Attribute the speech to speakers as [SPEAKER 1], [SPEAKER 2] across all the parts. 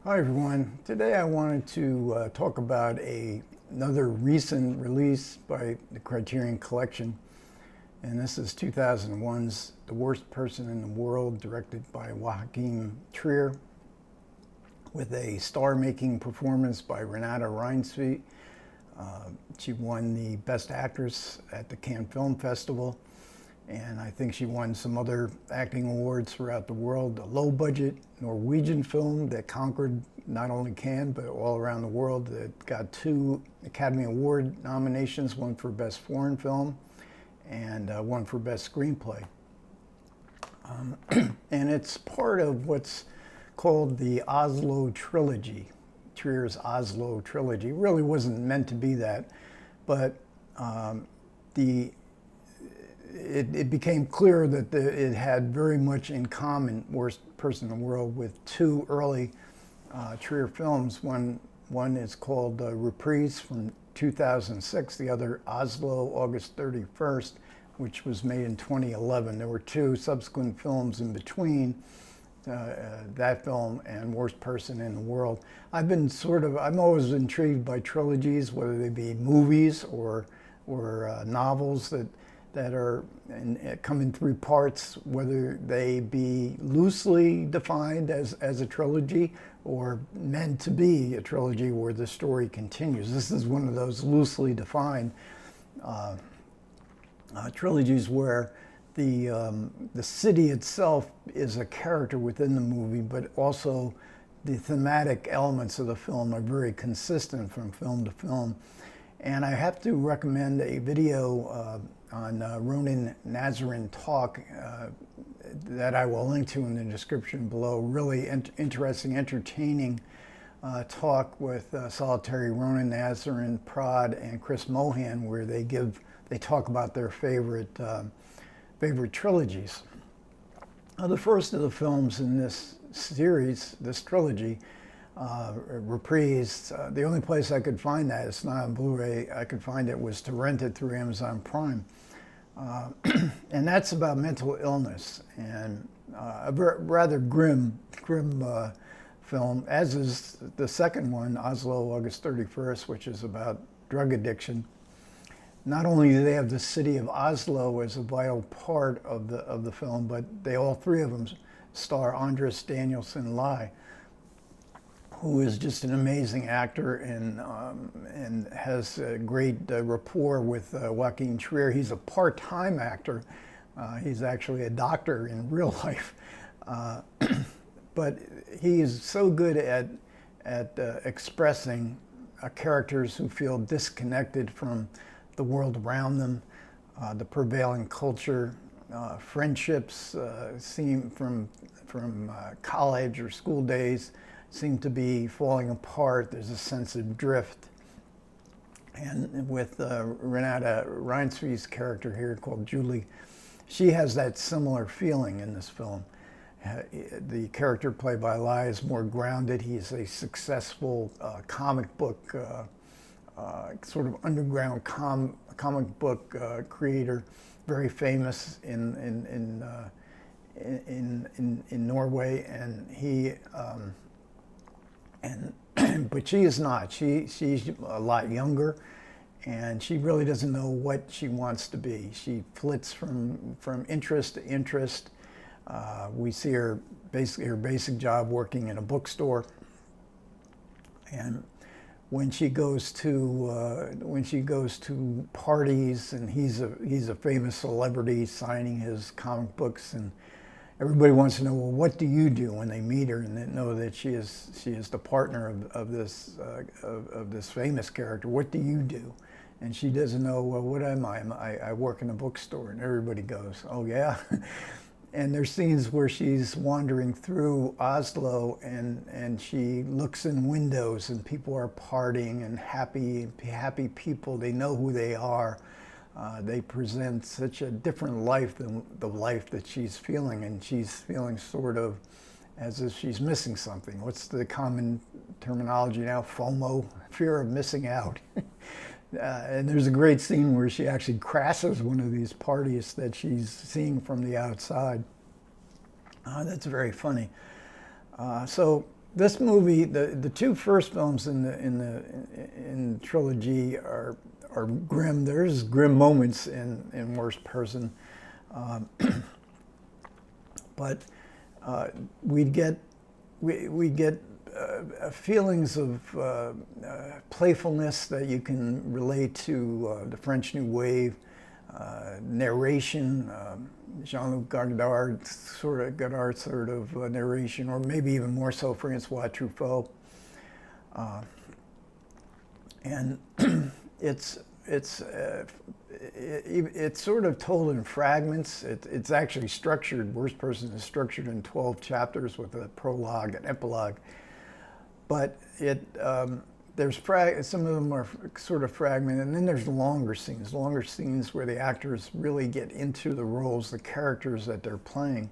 [SPEAKER 1] Hi everyone. Today I wanted to talk about another recent release by the Criterion Collection, and this is 2001's The Worst Person in the World, directed by Joachim Trier, with a star-making performance by roninazarin. She won the Best Actress at the Cannes Film Festival, and I think she won some other acting awards throughout the world. A low-budget Norwegian film that conquered not only Cannes, but all around the world. It got 2 Academy Award nominations, one for Best Foreign Film and one for Best Screenplay. And it's part of what's called the Oslo trilogy, Trier's Oslo trilogy. It really wasn't meant to be that, but it became clear that it had very much in common, Worst Person in the World, with 2 early Trier films. One is called Reprise from 2006, the other Oslo, August 31st, which was made in 2011. There were 2 subsequent films in between that film and Worst Person in the World. I'm always intrigued by trilogies, whether they be movies or novels that are come in 3 parts, whether they be loosely defined as a trilogy or meant to be a trilogy where the story continues. This is one of those loosely defined trilogies where the city itself is a character within the movie, but also the thematic elements of the film are very consistent from film to film. And I have to recommend a video on roninazarin talk that I will link to in the description below. Really interesting, entertaining talk with solitary roninazarin, Prod, and Chris Mohan, where they talk about their favorite trilogies. The first of the films in this series, this trilogy, Reprise, the only place I could find that, it's not on Blu-ray, I could find it, was to rent it through Amazon Prime. And that's about mental illness, and a rather grim film, as is the second one, Oslo, August 31st, which is about drug addiction. Not only do they have the city of Oslo as a vital part of the film, but all 3 of them star Andres Danielsen Lai, who is just an amazing actor and has a great rapport with Joachim Trier. He's a part-time actor. He's actually a doctor in real life. But he is so good at expressing characters who feel disconnected from the world around them, the prevailing culture, friendships seem from college or school days seem to be falling apart. There's a sense of drift. And with roninazarin's character here called Julie, she has that similar feeling in this film. The character played by Lai is more grounded. He's a successful comic book, sort of underground comic book creator, very famous in Norway, but she is not. She's a lot younger, and she really doesn't know what she wants to be. She flits from interest to interest. We see her basic job working in a bookstore, and when she goes to parties, and he's a famous celebrity signing his comic books, and everybody wants to know, well, what do you do when they meet her and they know that she is the partner of this famous character? What do you do? And she doesn't know, well, what am I? I work in a bookstore. And everybody goes, oh yeah. And there's scenes where she's wandering through Oslo and she looks in windows and people are partying and happy people. They know who they are. They present such a different life than the life that she's feeling, and she's feeling sort of as if she's missing something. What's the common terminology now? FOMO, fear of missing out. And there's a great scene where she actually crashes one of these parties that she's seeing from the outside. That's very funny. So This movie, the two first films in the trilogy are grim. There's grim moments in Worst Person, but we get feelings of playfulness that you can relate to the French New Wave, narration, Jean-Luc Godard sort of narration, or maybe even more so Francois Truffaut, and it's sort of told in fragments. It's actually structured. Worst Person is structured in 12 chapters with a prologue and epilogue. But there's some of them are sort of fragmented, and then there's longer scenes where the actors really get into the roles, the characters that they're playing.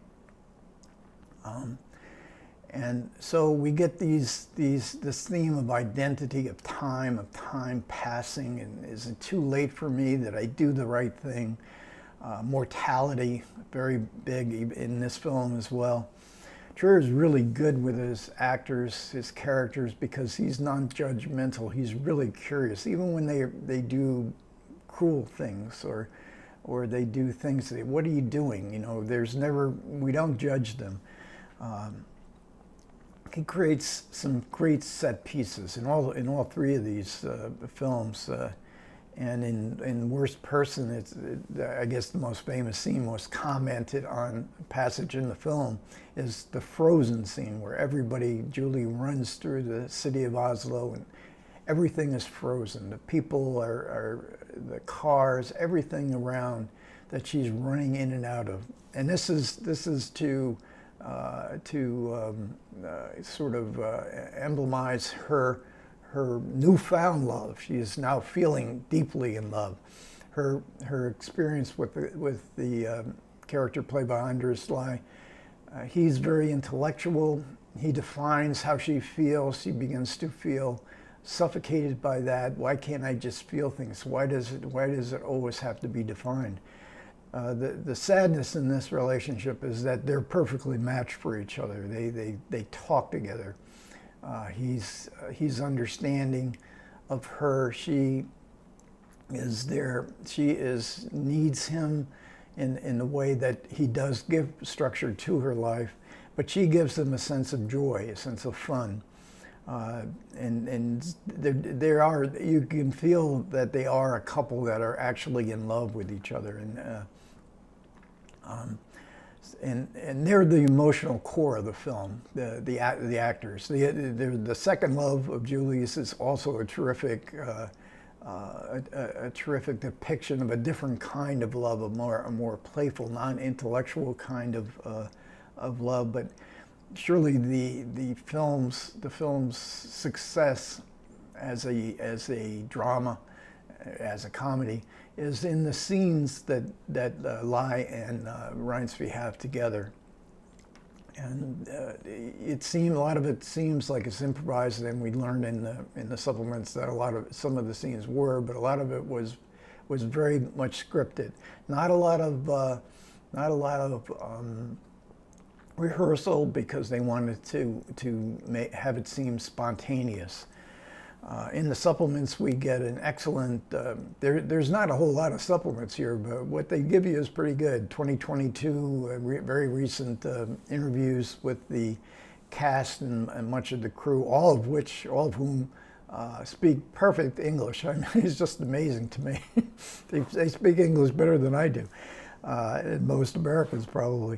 [SPEAKER 1] And so we get this theme of identity, of time passing, and is it too late for me that I do the right thing? Mortality, very big in this film as well. Trier is really good with his actors, his characters, because he's non-judgmental. He's really curious, even when they do cruel things or they do things. What are you doing? You know, we don't judge them. He creates some great set pieces in all three of these films. And in Worst Person, I guess the most famous scene, most commented on passage in the film, is the frozen scene where Julie runs through the city of Oslo and everything is frozen. The people the cars, everything around that she's running in and out of. And this is to sort of emblemize her newfound love. She is now feeling deeply in love. Her experience with the character played by Anders Lai. He's very intellectual. He defines how she feels. She begins to feel suffocated by that. Why can't I just feel things? Why does it always have to be defined? The sadness in this relationship is that they're perfectly matched for each other. They talk together. He's understanding of her. She is there. She needs him in the way that he does give structure to her life, but she gives him a sense of joy, a sense of fun. And you can feel that they are a couple that are actually in love with each other. And they're the emotional core of the film, the actors. The second love of Julie's is also a terrific depiction of a different kind of love, a more playful, non-intellectual kind of love. But surely the film's success as a drama, as a comedy, is in the scenes that Lai and Reinsve have together. And a lot of it seems like it's improvised, and we learned in the supplements that some of the scenes were, but a lot of it was very much scripted. Not a lot of rehearsal, because they wanted to have it seem spontaneous. In the supplements, we get an excellent, there's not a whole lot of supplements here, but what they give you is pretty good. 2022, very recent interviews with the cast and much of the crew, all of whom speak perfect English. I mean, it's just amazing to me. They speak English better than I do, and most Americans probably.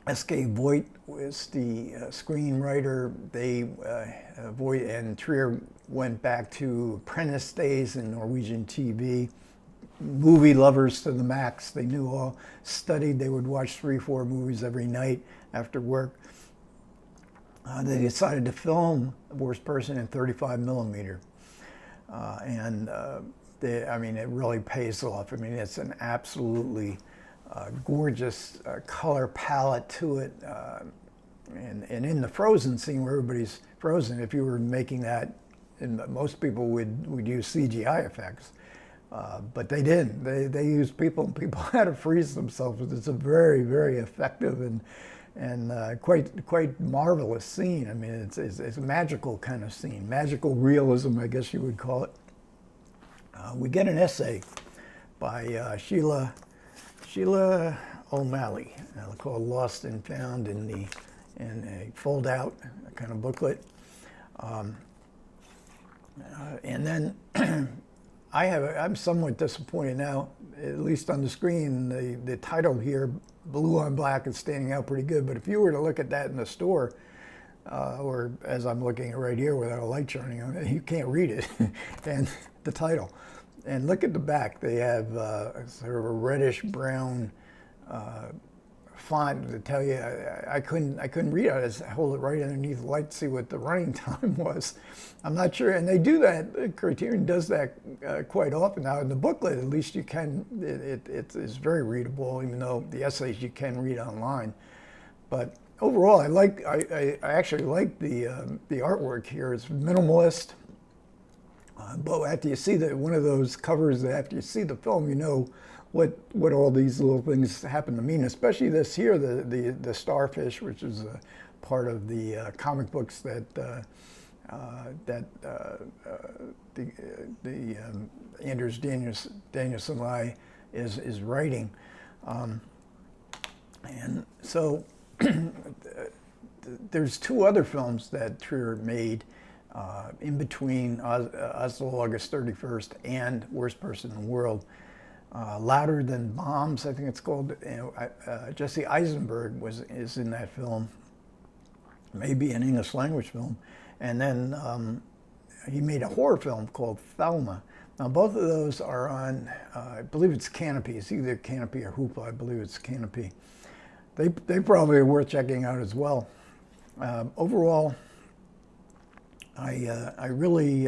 [SPEAKER 1] S.K. Voigt was the screenwriter. Voigt and Trier went back to apprentice days in Norwegian TV. Movie lovers to the max. They knew all, studied. They would watch 3-4 movies every night after work. They decided to film Worst Person in 35 millimeter. It really pays off. I mean, it's an absolutely gorgeous color palette to it, and in the frozen scene where everybody's frozen, if you were making that, and most people would use CGI effects, but they didn't. They used people, and people had to freeze themselves. It's a very, very effective and quite marvelous scene. I mean, it's a magical kind of scene, magical realism, I guess you would call it. We get an essay by Sheila O'Malley, called "Lost and Found" in a fold-out kind of booklet. And then I'm somewhat disappointed now, at least on the screen, the title here, blue on black, is standing out pretty good. But if you were to look at that in the store, or as I'm looking at right here without a light shining on it, you can't read it, and the title. And look at the back. They have sort of a reddish brown font to tell you. I couldn't read it. I just hold it right underneath the light to see what the running time was. I'm not sure, and they do that. Criterion does that quite often. Now in the booklet, at least you can. It is very readable, even though the essays you can read online. But overall, I actually like the artwork here. It's minimalist. But after you see one of those covers, after you see the film, you know what all these little things happen to mean. Especially this here, the starfish, which is a part of the comic books that Anders Danielsen is writing, and so there's two other films that Trier made. In between Oslo, August 31st, and Worst Person in the World. Louder Than Bombs, I think it's called. Jesse Eisenberg is in that film, maybe an English language film. And then he made a horror film called Thelma. Now both of those are on, I believe it's Canopy. It's either Canopy or Hoopla. I believe it's Canopy. They probably are worth checking out as well. Overall, I really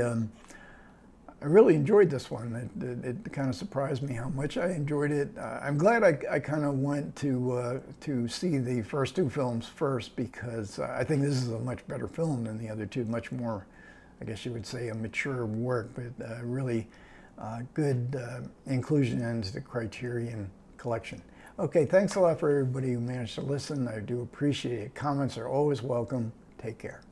[SPEAKER 1] enjoyed this one. It kind of surprised me how much I enjoyed it. I'm glad I kind of went to see the first two films first, because I think this is a much better film than the other two. Much more, I guess you would say, a mature work, but really good inclusion into the Criterion collection. Okay, thanks a lot for everybody who managed to listen. I do appreciate it. Comments are always welcome. Take care.